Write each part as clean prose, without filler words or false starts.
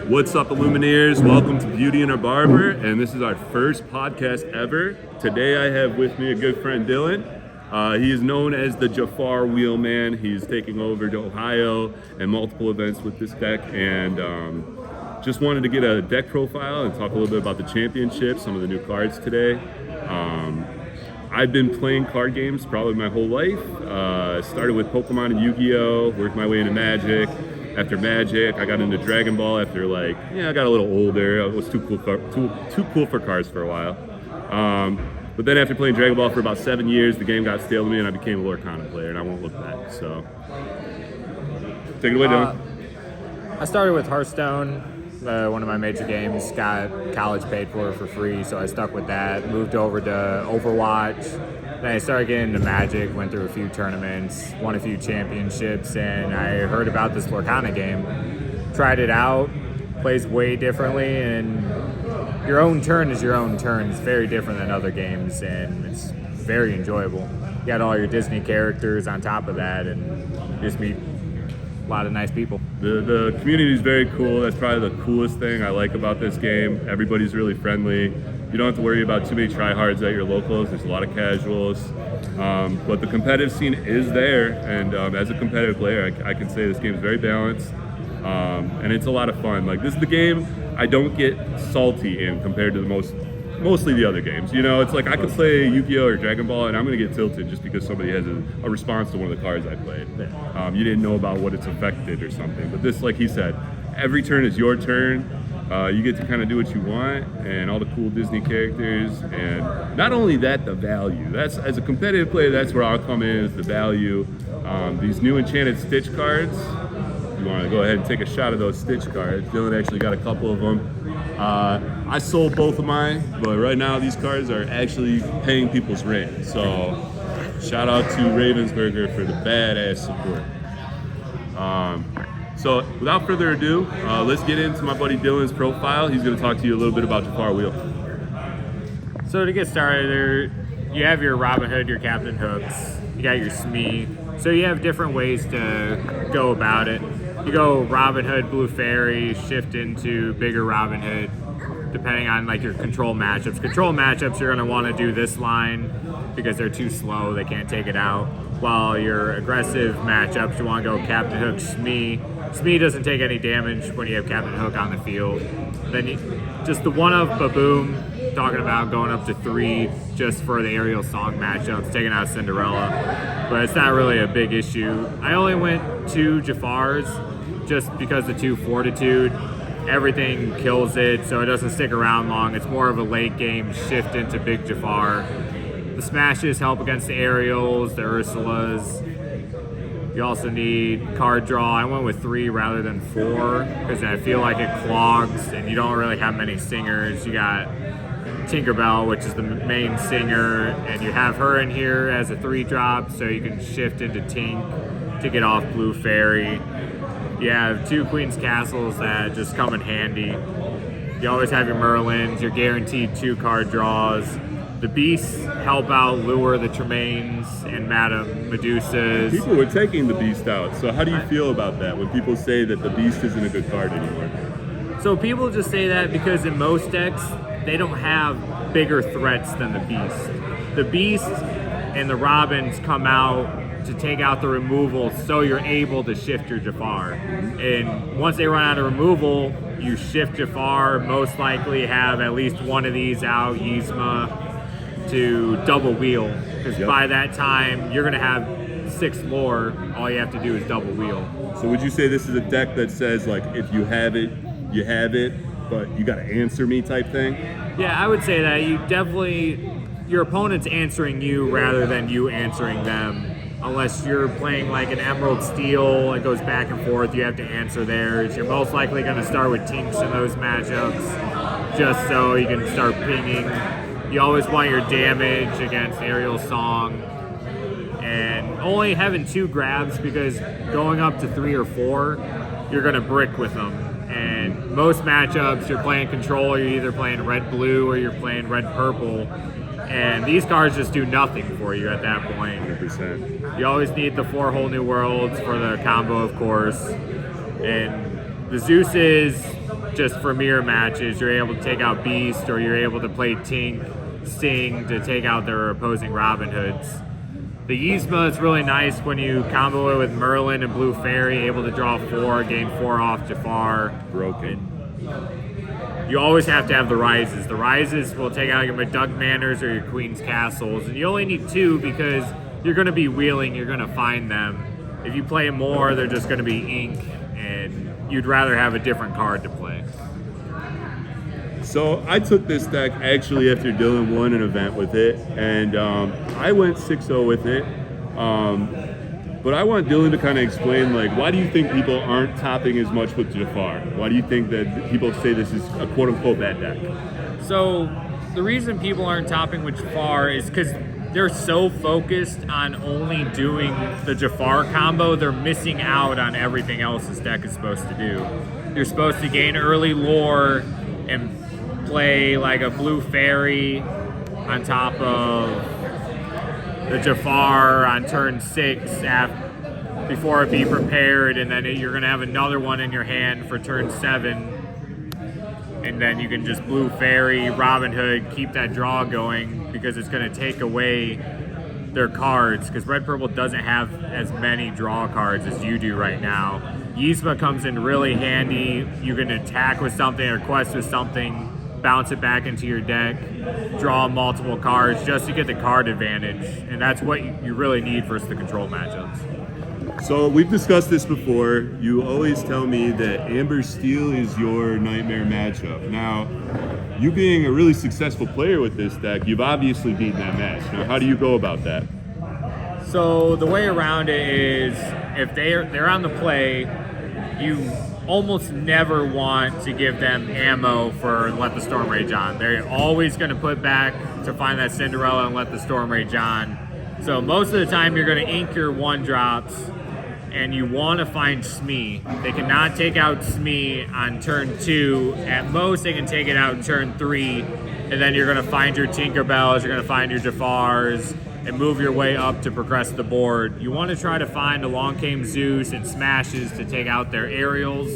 What's up, Illumineers? Welcome to Beauty and a Barber, and this is our first podcast ever. Today I have with me a good friend, Dylan. He is known as the Jafar Wheel Man. He's taking over to Ohio and multiple events with this deck, and just wanted to get a deck profile and talk a little bit about the championship, some of the new cards today. I've been playing card games probably my whole life. Started with Pokemon and Yu-Gi-Oh!, worked my way into Magic. After Magic, I got into Dragon Ball after I got a little older. I was too cool for cards for a while. But then after playing Dragon Ball for about 7 years, the game got stale to me and I became a Lorcana player, and I won't look back. So, take it away, Dylan. I started with Hearthstone, one of my major games, got college paid for free, so I stuck with that. Moved over to Overwatch. Then I started getting into Magic, went through a few tournaments, won a few championships, and I heard about this Lorcana game. Tried it out, plays way differently, and your own turn is your own turn. It's very different than other games, and it's very enjoyable. You got all your Disney characters on top of that, and you just meet a lot of nice people. The community is very cool. That's probably the coolest thing I like about this game. Everybody's really friendly. You don't have to worry about too many tryhards at your locals. There's a lot of casuals. But the competitive scene is there, and as a competitive player, I can say this game is very balanced, and it's a lot of fun. This is the game I don't get salty in compared to mostly the other games. You know, it's I could play Yu-Gi-Oh! Or Dragon Ball, and I'm going to get tilted just because somebody has a response to one of the cards I played. You didn't know about what it's affected or something. But this, like he said, every turn is your turn. You get to kind of do what you want, and all the cool Disney characters, and not only that, the value. That's, as a competitive player, that's where I'll come in, is the value. These new Enchanted Stitch cards, if you want to go ahead and take a shot of those Stitch cards. Dylan actually got a couple of them. I sold both of mine, but right now these cards are actually paying people's rent. So shout out to Ravensburger for the badass support. So without further ado, let's get into my buddy Dylan's profile. He's going to talk to you a little bit about Jafar Wheel. So to get started, you have your Robin Hood, your Captain Hooks, you got your Smee. So you have different ways to go about it. You go Robin Hood, Blue Fairy, shift into bigger Robin Hood, depending on your control matchups. Control matchups, you're going to want to do this line because they're too slow, they can't take it out. While your aggressive matchups, you want to go Captain Hook, Smee. Smee doesn't take any damage when you have Captain Hook on the field. Then just the one-up Baboom, talking about going up to 3 just for the aerial song matchups, taking out Cinderella. But it's not really a big issue. I only went 2 Jafars just because the 2 Fortitude. Everything kills it, so it doesn't stick around long. It's more of a late game shift into big Jafar. The smashes help against the aerials, the Ursulas. You also need card draw. I went with 3 rather than 4 because I feel like it clogs and you don't really have many singers. You got Tinkerbell, which is the main singer, and you have her in here as a 3-drop, so you can shift into Tink to get off Blue Fairy. You have 2 Queen's Castles that just come in handy. You always have your Merlins, you're guaranteed 2 card draws. The Beasts help out lure the Tremaines and Madame Medusas. People were taking the Beast out, so how do you feel about that when people say that the Beast isn't a good card anymore? So people just say that because in most decks, they don't have bigger threats than the Beast. The Beast and the Robins come out to take out the removal so you're able to shift your Jafar. And once they run out of removal, you shift Jafar, most likely have at least one of these out, Yzma, to double wheel, because by that time you're going to have 6 lore. All you have to do is double wheel. So would you say this is a deck that says if you have it, you have it, but you got to answer me type thing? Yeah, I would say that your opponent's answering you rather than you answering them. Unless you're playing an Emerald Steel, it goes back and forth, you have to answer theirs. You're most likely going to start with Tinks in those matchups, just so you can start pinging. You always want your damage against Aerial Song, and only having 2 grabs, because going up to 3 or 4, you're going to brick with them. And most matchups, you're playing control, you're either playing red-blue or you're playing red-purple, and these cards just do nothing for you at that point. 100%. You always need the 4 whole new worlds for the combo, of course, and the Zeus is just for mirror matches, you're able to take out Beast, or you're able to play Tink, Sting to take out their opposing Robin Hoods. The Yzma is really nice when you combo it with Merlin and Blue Fairy, able to draw 4, gain 4 off Jafar. Broken. You always have to have the Rises. The Rises will take out your McDuck Manors or your Queen's Castles, and you only need 2 because you're going to be wheeling, you're going to find them. If you play more, they're just going to be ink, and you'd rather have a different card to play. So I took this deck actually after Dylan won an event with it, and I went 6-0 with it. But I want Dylan to kind of explain, like, why do you think people aren't topping as much with Jafar? Why do you think that people say this is a quote-unquote bad deck? So the reason people aren't topping with Jafar is because they're so focused on only doing the Jafar combo, they're missing out on everything else this deck is supposed to do. You're supposed to gain early lore and play like a Blue Fairy on top of the Jafar on turn 6 before it be prepared, and then you're going to have another one in your hand for turn 7, and then you can just Blue Fairy, Robin Hood, keep that draw going because it's going to take away their cards, because Red Purple doesn't have as many draw cards as you do right now. Yzma comes in really handy. You can attack with something or quest with something, bounce it back into your deck, draw multiple cards just to get the card advantage, and that's what you really need versus the control matchups. So we've discussed this before. You always tell me that Amber Steel is your nightmare matchup. Now, you being a really successful player with this deck, you've obviously beaten that match. Now, how do you go about that? So the way around it is, if they're on the play, you almost never want to give them ammo for Let the Storm Rage On. They're always going to put back to find that Cinderella and Let the Storm Rage On. So most of the time you're going to ink your 1-drops, and you want to find Smee. They cannot take out Smee on turn 2. At most they can take it out in turn 3, and then you're going to find your Tinkerbells, you're going to find your Jafars, and move your way up to progress the board. You want to try to find Along Came Zeus and Smashes to take out their aerials,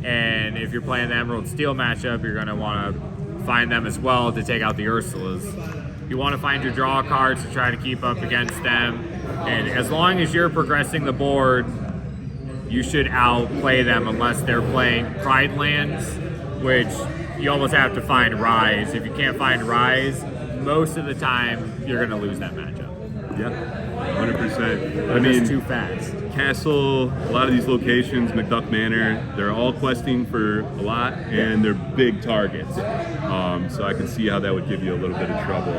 and if you're playing the Emerald Steel matchup, you're going to want to find them as well to take out the Ursulas. You want to find your draw cards to try to keep up against them, and as long as you're progressing the board, you should outplay them unless they're playing Pride Lands, which you almost have to find Rise. If you can't find Rise, most of the time you're going to lose that matchup. Yeah, 100%. I mean, too fast. Castle, a lot of these locations, McDuck Manor, they're all questing for a lot, and they're big targets. So I can see how that would give you a little bit of trouble.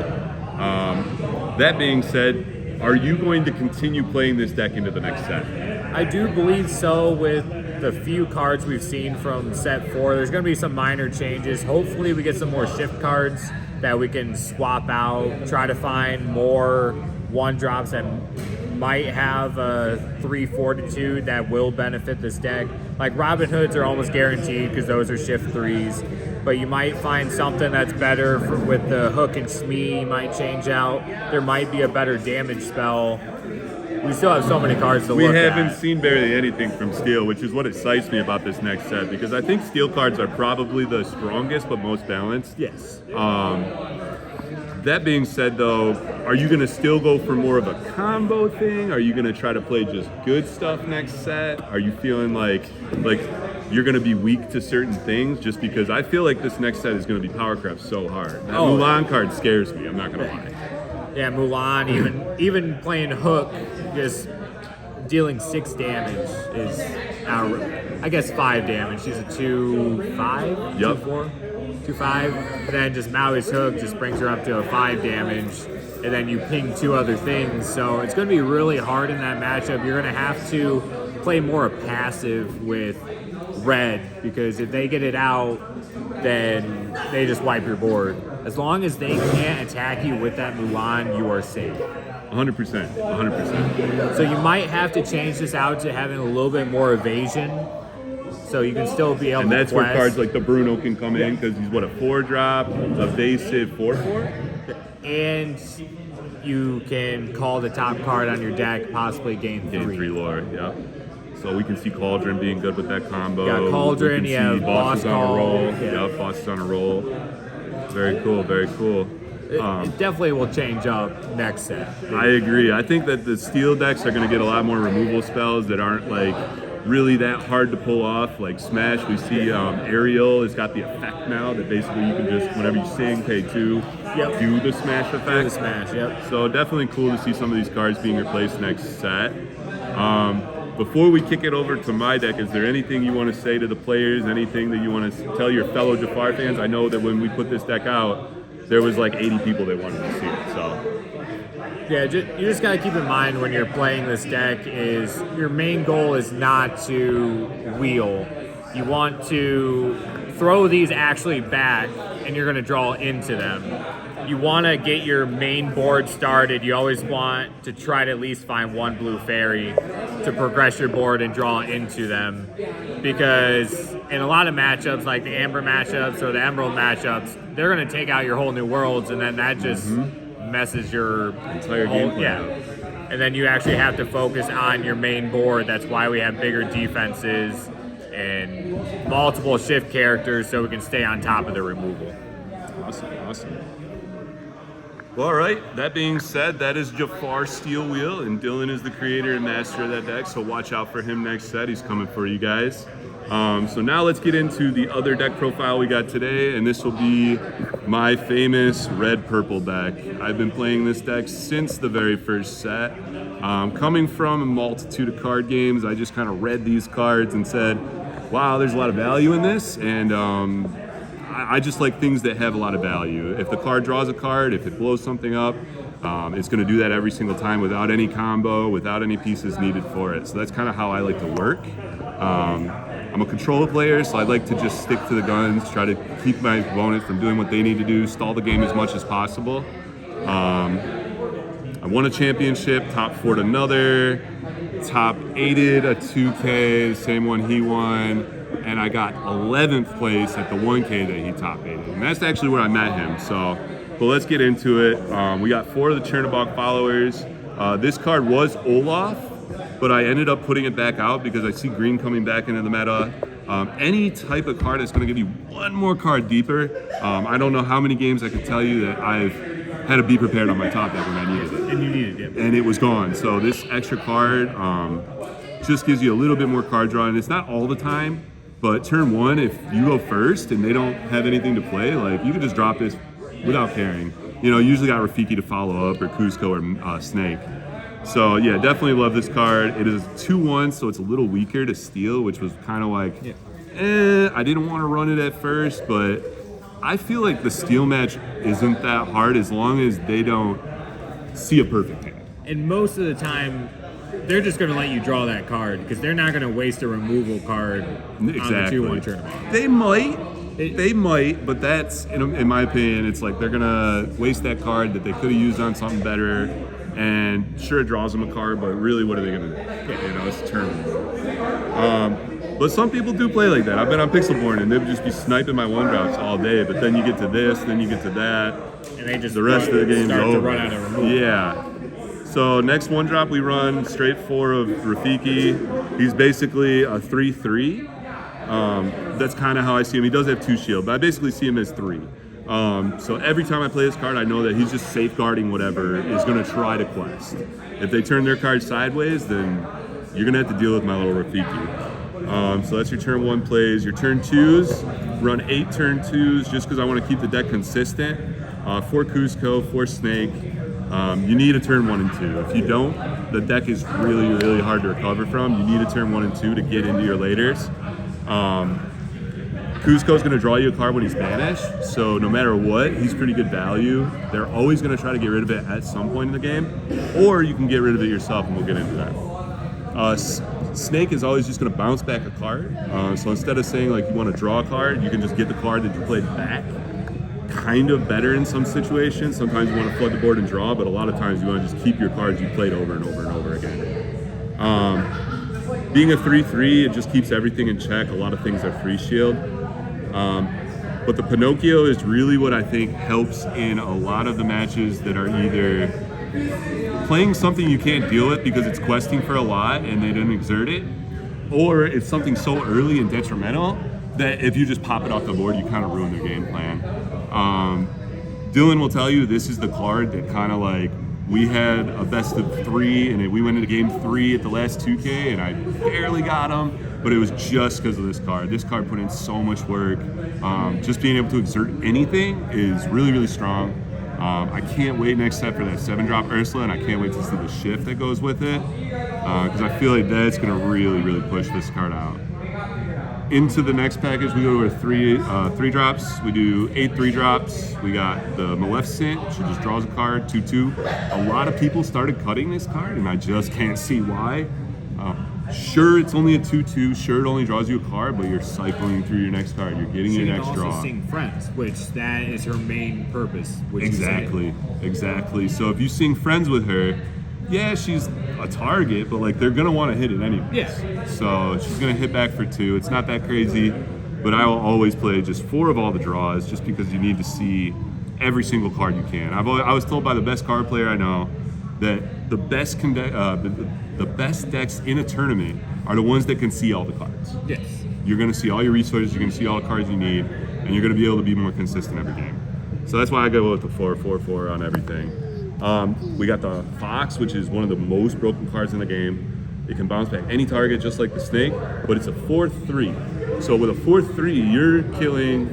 That being said, are you going to continue playing this deck into the next set? I do believe so. With the few cards we've seen from set 4, there's going to be some minor changes. Hopefully we get some more shift cards that we can swap out, try to find more 1-drops that might have a 3 fortitude that will benefit this deck. Like Robin Hoods are almost guaranteed because those are shift 3s, but you might find something that's better with the Hook and Smee. You might change out. There might be a better damage spell. We still have so many cards to look at. We haven't seen barely anything from Steel, which is what excites me about this next set, because I think Steel cards are probably the strongest but most balanced. Yes. That being said, though, are you going to still go for more of a combo thing? Are you going to try to play just good stuff next set? Are you feeling like you're going to be weak to certain things? Just because I feel like this next set is going to be Powercraft so hard. That Mulan card scares me, I'm not going to lie. Yeah, Mulan, even playing Hook, just dealing 6 damage is, I guess 5 damage. She's a 2-5? Yep. 2-4? 2-5. Then just Maui's Hook just brings her up to a 5 damage. And then you ping 2 other things. So it's going to be really hard in that matchup. You're going to have to play more passive with Red, because if they get it out, then they just wipe your board. As long as they can't attack you with that Mulan, you are safe. 100%. 100%. So you might have to change this out to having a little bit more evasion, so you can still be able to And that's quest. where cards like the Bruno can come in, because he's what, a 4-drop, evasive 4/4? And you can call the top card on your deck, possibly gain 3. Gain 3 lore, yeah. So we can see Cauldron being good with that combo. You got Cauldron, we you can have see Boss is on Call. a roll. Yeah. Yep, Boss is on a roll. Very cool, very cool. It definitely will change up next set. I agree. I think that the steel decks are going to get a lot more removal spells that aren't like really that hard to pull off. Like Smash, we see Ariel has got the effect now that basically you can just, whenever you sing, pay 2, Yep. do the Smash effect. The Smash, yep. So definitely cool to see some of these cards being replaced next set. Before we kick it over to my deck, is there anything you want to say to the players? Anything that you want to tell your fellow Jafar fans? I know that when we put this deck out, there was like 80 people that wanted to see it. So Yeah, you just gotta keep in mind when you're playing this deck is your main goal is not to wheel. You want to throw these actually back, and you're gonna draw into them. You want to get your main board started. You always want to try to at least find one blue fairy to progress your board and draw into them, because in a lot of matchups, like the Amber matchups or the Emerald matchups, they're gonna take out your whole new worlds, and then that just messes your entire whole, gameplay. yeah. And then you actually have to focus on your main board. That's why we have bigger defenses and multiple shift characters so we can stay on top of the removal. Awesome. Well, all right. That being said, that is Jafar Steel Wheel, and Dylan is the creator and master of that deck, so watch out for him next set. He's coming for you guys. So now let's get into the other deck profile we got today, and this will be my famous red-purple deck. I've been playing this deck since the very first set. Coming from a multitude of card games, I just kind of read these cards and said, wow, there's a lot of value in this, and I just like things that have a lot of value. If the card draws a card, if it blows something up, it's going to do that every single time without any combo, without any pieces needed for it. So that's kind of how I like to work. I'm a control player, so I like to just stick to the guns, try to keep my opponents from doing what they need to do, stall the game as much as possible. I won a championship, top 4'd another, top 8'd a 2K, the same one he won, and I got 11th place at the 1K that he top 8'd. And that's actually where I met him, so, but let's get into it. We got 4 of the Chernobog followers. This card was Olaf, but I ended up putting it back out because I see green coming back into the meta. Any type of card that's going to give you one more card deeper. I don't know how many games I could tell you that I've had to be prepared on my top deck when I needed it. And you needed it. And it was gone. So this extra card just gives you a little bit more card draw. And it's not all the time, but turn 1, if you go first and they don't have anything to play, like you can just drop this without caring. You know, usually got Rafiki to follow up, or Cusco, or Snake. So yeah, definitely love this card. It is 2/1, so it's a little weaker to steal, which was kind of like, I didn't want to run it at first, but I feel like the steal match isn't that hard as long as they don't see a perfect hand. And most of the time, they're just going to let you draw that card because they're not going to waste a removal card on the 2/1 tournament. They might, but that's, in my opinion, it's like they're going to waste that card that they could have used on something better. And sure, it draws them a card, but really, what are they going to do? You know, it's a tournament. But some people do play like that. I've been on Pixelborn, and they'll just be sniping my 1-drops all day. But then you get to this, then you get to that, and they just the rest of the game's start over. to run out of removal. Yeah. So next 1-drop, we run straight 4 of Rafiki. He's basically a 3/3. That's kind of how I see him. He does have 2 shield, but I basically see him as 3. So every time I play this card, I know that he's just safeguarding whatever is going to try to quest. If they turn their card sideways, then you're going to have to deal with my little Rafiki. So that's your turn 1 plays. Your turn 2s, run 8 turn 2s just because I want to keep the deck consistent. 4 Cusco, 4 Snake. You need a turn 1 and 2. If you don't, the deck is really, really hard to recover from. You need a turn 1 and 2 to get into your laters. Cusco's going to draw you a card when he's banished, so no matter what, he's pretty good value. They're always going to try to get rid of it at some point in the game, or you can get rid of it yourself, and we'll get into that. Snake is always just going to bounce back a card, so instead of saying like you want to draw a card, you can just get the card that you played back. Kind of better in some situations. Sometimes you want to flood the board and draw, but a lot of times you want to just keep your cards you played over and over and over again. Being a 3/3, it just keeps everything in check. A lot of things are free shield. But the Pinocchio is really what I think helps in a lot of the matches that are either playing something you can't deal with because it's questing for a lot and they didn't exert it, or it's something so early and detrimental that if you just pop it off the board, you kind of ruin their game plan. Dylan will tell you this is the card that kind of like, we had a best of 3 and we went into game 3 at the last 2K and I barely got him, but it was just because of this card. This card put in so much work. Just being able to exert anything is really, really strong. I can't wait next step for that 7-drop Ursula, and I can't wait to see the shift that goes with it, because I feel like that's going to really, really push this card out. Into the next package, we go to 3 drops. We do 8 3-drops. We got the Maleficent. She just draws a card, 2/2. A lot of people started cutting this card, and I just can't see why. Sure, it's only a 2/2. Sure, it only draws you a card, but you're cycling through your next card. You're getting your next draw. Also sing Friends, which that is her main purpose. Exactly. So if you sing Friends with her, yeah, she's a target, but like they're gonna want to hit it anyway. Yes. So she's gonna hit back for 2. It's not that crazy, but I will always play just 4 of all the draws, just because you need to see every single card you can. I was told by the best card player I know that the best the best decks in a tournament are the ones that can see all the cards. Yes. You're going to see all your resources, you're going to see all the cards you need, and you're going to be able to be more consistent every game. So that's why I go with the 4/4/4 on everything. We got the Fox, which is one of the most broken cards in the game. It can bounce back any target just like the Snake, but it's a 4/3. So with a 4/3, you're killing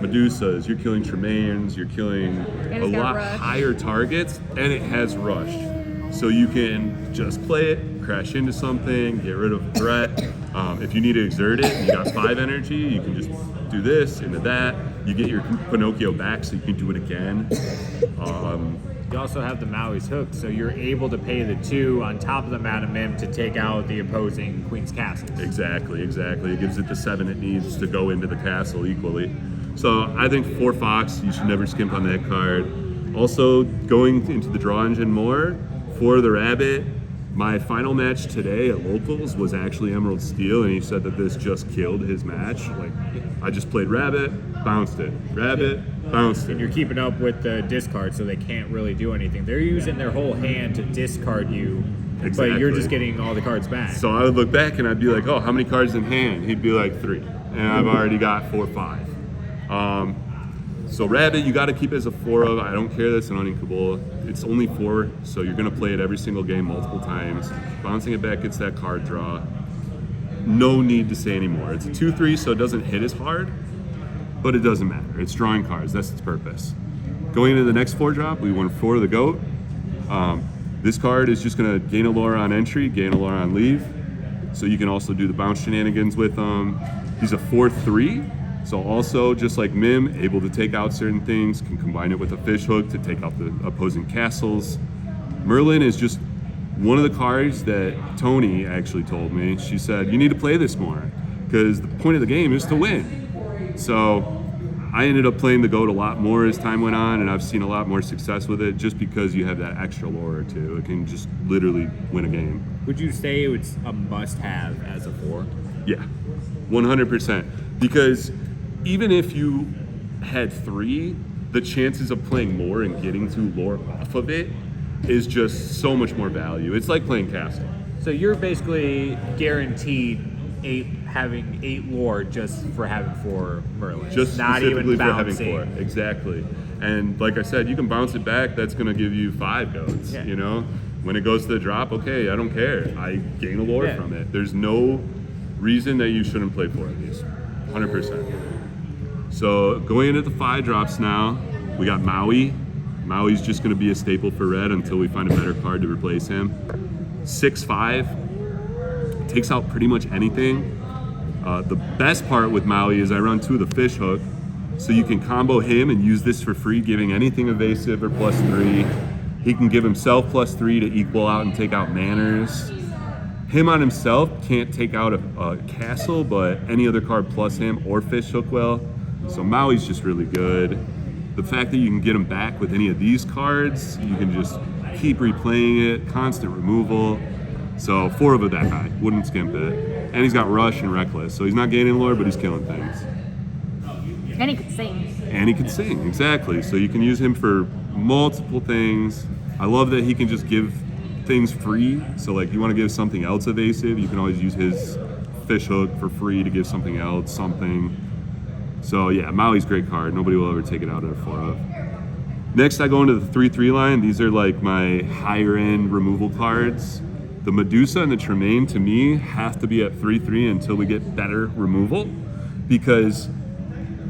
Medusas, you're killing Tremaines, you're killing a lot higher targets, and it has Rush. So you can just play it, crash into something, get rid of a threat. If you need to exert it and you got 5 energy, you can just do this into that. You get your Pinocchio back so you can do it again. You also have the Maui's Hook, so you're able to pay the 2 on top of the Madam Mim to take out the opposing Queen's Castle. Exactly. It gives it the 7 it needs to go into the castle equally. So I think 4 Fox, you should never skimp on that card. Also, going into the draw engine more, for the Rabbit, my final match today at Locals was actually Emerald Steel, and he said that this just killed his match. Like, I just played Rabbit, bounced it. Rabbit, bounced it. And you're keeping up with the discard, so they can't really do anything. They're using their whole hand to discard you, Exactly. but you're just getting all the cards back. So I would look back and I'd be like, oh, how many cards in hand? He'd be like 3. And I've already got 4 or 5. So Rabbit, you got to keep as a 4 of. I don't care that's an uninkable. It's only 4, so you're going to play it every single game multiple times. Bouncing it back gets that card draw. No need to say anymore. It's a 2/3, so it doesn't hit as hard, but it doesn't matter. It's drawing cards. That's its purpose. Going into the next 4-drop, we went 4 of the Goat. This card is just going to gain a lore on entry, gain a lore on leave. So you can also do the bounce shenanigans with him. He's a 4/3. So also, just like Mim, able to take out certain things, can combine it with a fish hook to take out the opposing castles. Merlin is just one of the cards that Tony actually told me. She said, you need to play this more, because the point of the game is to win. So I ended up playing the Goat a lot more as time went on, and I've seen a lot more success with it just because you have that extra lore or 2. It can just literally win a game. Would you say it's a must-have as a 4? Yeah, 100%. Because even if you had 3, the chances of playing more and getting to lore off of it is just so much more value. It's like playing Castle. So you're basically guaranteed having 8 lore just for having 4 Merlins. Just not specifically even bouncing. for having 4. Exactly. And like I said, you can bounce it back. That's going to give you 5 goats. Yeah. You know, when it goes to the drop, okay, I don't care. I gain a lore from it. There's no reason that you shouldn't play 4 of these. 100%. So going into the 5 drops now, we got Maui. Maui's just going to be a staple for red until we find a better card to replace him. 6/5, takes out pretty much anything. The best part with Maui is I run 2 of the fish hook, so you can combo him and use this for free, giving anything evasive or +3. He can give himself +3 to equal out and take out manners. Him on himself can't take out a castle, but any other card plus him or fish hook will. So Maui's just really good. The fact that you can get him back with any of these cards, you can just keep replaying it, constant removal. So 4 of that guy, wouldn't skimp it. And he's got Rush and Reckless, so he's not gaining lore, but he's killing things. And he could sing. And he can sing, exactly. So you can use him for multiple things. I love that he can just give things free. So like you want to give something else evasive, you can always use his fish hook for free to give something else something. So yeah, Maui's a great card. Nobody will ever take it out of 4 of. Next, I go into the 3/3 line. These are like my higher end removal cards. The Medusa and the Tremaine, to me, have to be at 3/3 until we get better removal. Because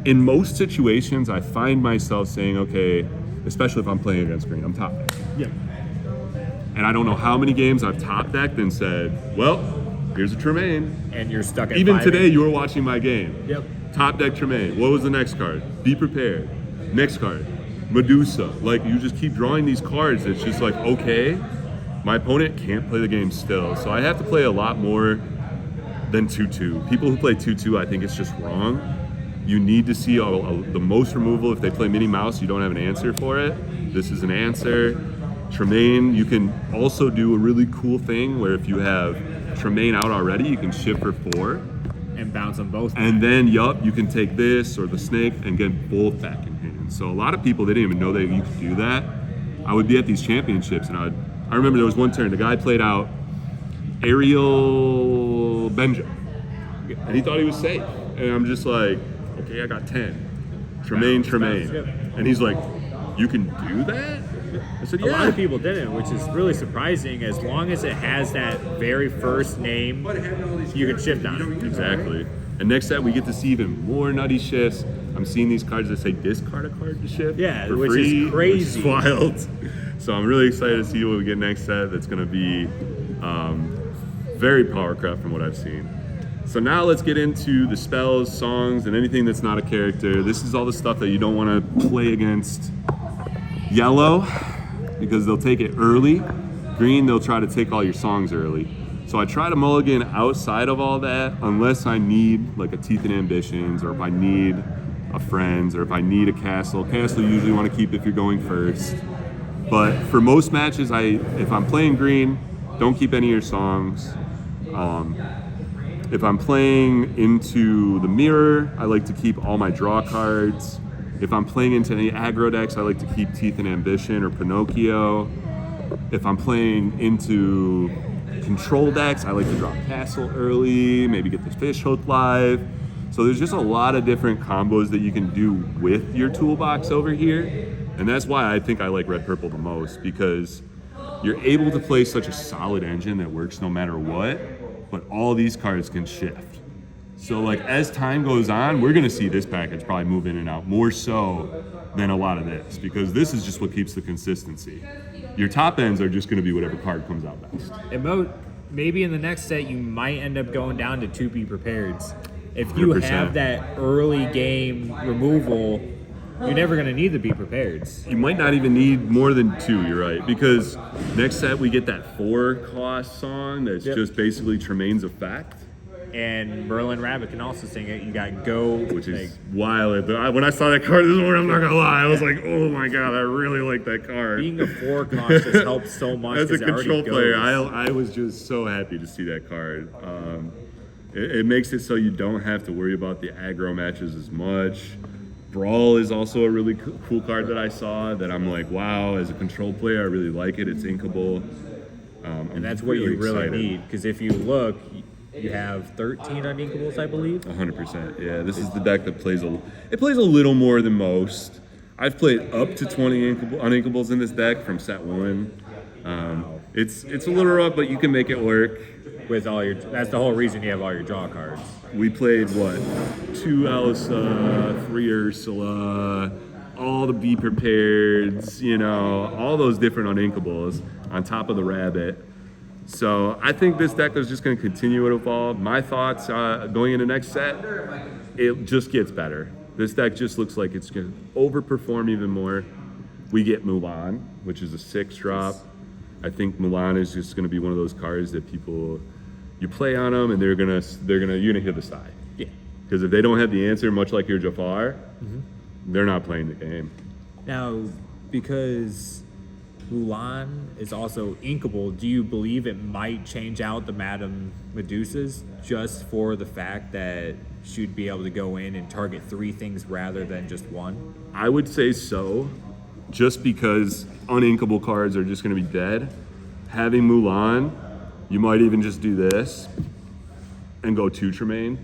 in most situations, I find myself saying, okay, especially if I'm playing against green, I'm top deck. Yeah. And I don't know how many games I've top decked and said, well, here's a Tremaine. And you're stuck at Even 5. today, you were watching my game. Yep. Top deck Tremaine. What was the next card? Be prepared. Next card, Medusa. Like, you just keep drawing these cards. It's just like, okay, my opponent can't play the game still. So I have to play a lot more than 2/2. People who play 2/2, I think it's just wrong. You need to see the most removal. If they play Minnie Mouse, you don't have an answer for it. This is an answer. Tremaine, you can also do a really cool thing where if you have Tremaine out already, you can shift for 4. And bounce them both. And then, you can take this or the snake and get both back in hand. So a lot of people, they didn't even know that you could do that. I would be at these championships and I remember there was one turn, the guy played out Ariel Benja. And he thought he was safe. And I'm just like, okay, I got 10. Tremaine. And he's like, you can do that? I said, yeah. A lot of people didn't, which is really surprising. As long as it has that very first name, you can shift on it. Exactly. And next set, we get to see even more nutty shifts. I'm seeing these cards that say discard a card to shift. Yeah, for which free, is crazy. Which is wild. So I'm really excited to see what we get next set. That's going to be very power crept from what I've seen. So now let's get into the spells, songs, and anything that's not a character. This is all the stuff that you don't want to play against yellow because they'll take it early. Green, they'll try to take all your songs early. So I try to mulligan outside of all that unless I need like a Teeth and Ambitions, or if I need a Friends, or if I need a Castle. Castle you usually want to keep if you're going first. But for most matches, if I'm playing green, don't keep any of your songs. If I'm playing into the mirror, I like to keep all my draw cards. If I'm playing into any aggro decks, I like to keep Teeth and Ambition or Pinocchio. If I'm playing into control decks, I like to draw Castle early, maybe get the Fish Hook live. So there's just a lot of different combos that you can do with your toolbox over here. And that's why I think I like Red Purple the most, because you're able to play such a solid engine that works no matter what, but all these cards can shift. So like as time goes on, we're gonna see this package probably move in and out more so than a lot of this, because this is just what keeps the consistency. Your top ends are just gonna be whatever card comes out best. And maybe in the next set, you might end up going down to 2 Be Prepareds. If you 100%. have that early game removal, you're never going to need the Be Prepareds. You might not even need more than 2, you're right, because next set we get that 4 cost song that's just basically Tremaine's effect. And Merlin Rabbit can also sing it. You got Go, Which is wild. When I saw that card this morning, I'm not gonna lie, I was like, oh my god, I really like that card. Being a 4 cost just helps so much. As a control player, goes. I was just so happy to see that card. It makes it so you don't have to worry about the aggro matches as much. Brawl is also a really cool card that I saw that I'm like, wow, as a control player, I really like it. It's inkable. And that's what you really need, because if you look, you have 13 uninkables, I believe. 100%. Yeah, this is the deck that plays a little more than most. I've played up to 20 uninkables in this deck from set 1. It's a little rough, but you can make it work. With all your, that's the whole reason you have all your draw cards. We played 2 Elsa, 3 Ursula, all the Be Prepareds, all those different uninkables on top of the rabbit. So I think this deck is just going to continue to evolve. My thoughts going into next set, it just gets better. This deck just looks like it's going to overperform even more. We get Mulan, which is a 6-drop. I think Mulan is just going to be one of those cards that you play on them and you're gonna hear the sigh. Yeah. Because if they don't have the answer, much like your Jafar, they're not playing the game. Now, because Mulan is also inkable, do you believe it might change out the Madame Medusas just for the fact that she'd be able to go in and target 3 things rather than just 1? I would say so, just because uninkable cards are just going to be dead. Having Mulan, you might even just do this and go 2 Tremaine,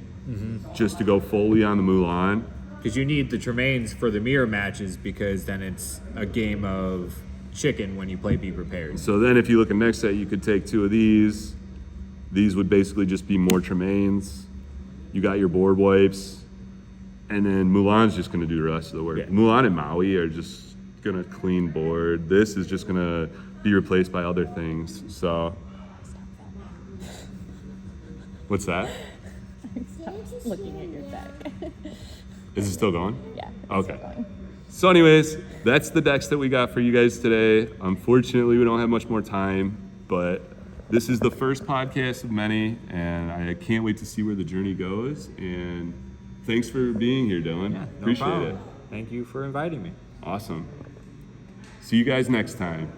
just to go fully on the Mulan. Because you need the Tremaines for the mirror matches, because then it's a game of chicken when you play Be Prepared. So then if you look at next set, you could take 2 of these. These would basically just be more Tremaines. You got your board wipes. And then Mulan's just going to do the rest of the work. Yeah. Mulan and Maui are just going to clean board. This is just going to be replaced by other things. So, what's that? Stop looking at your deck. Is it still going? Yeah. Okay. So anyways, that's the decks that we got for you guys today. Unfortunately, we don't have much more time, but this is the first podcast of many, and I can't wait to see where the journey goes. And thanks for being here, Dylan. Yeah, no Appreciate problem. it. Thank you for inviting me. Awesome. See you guys next time.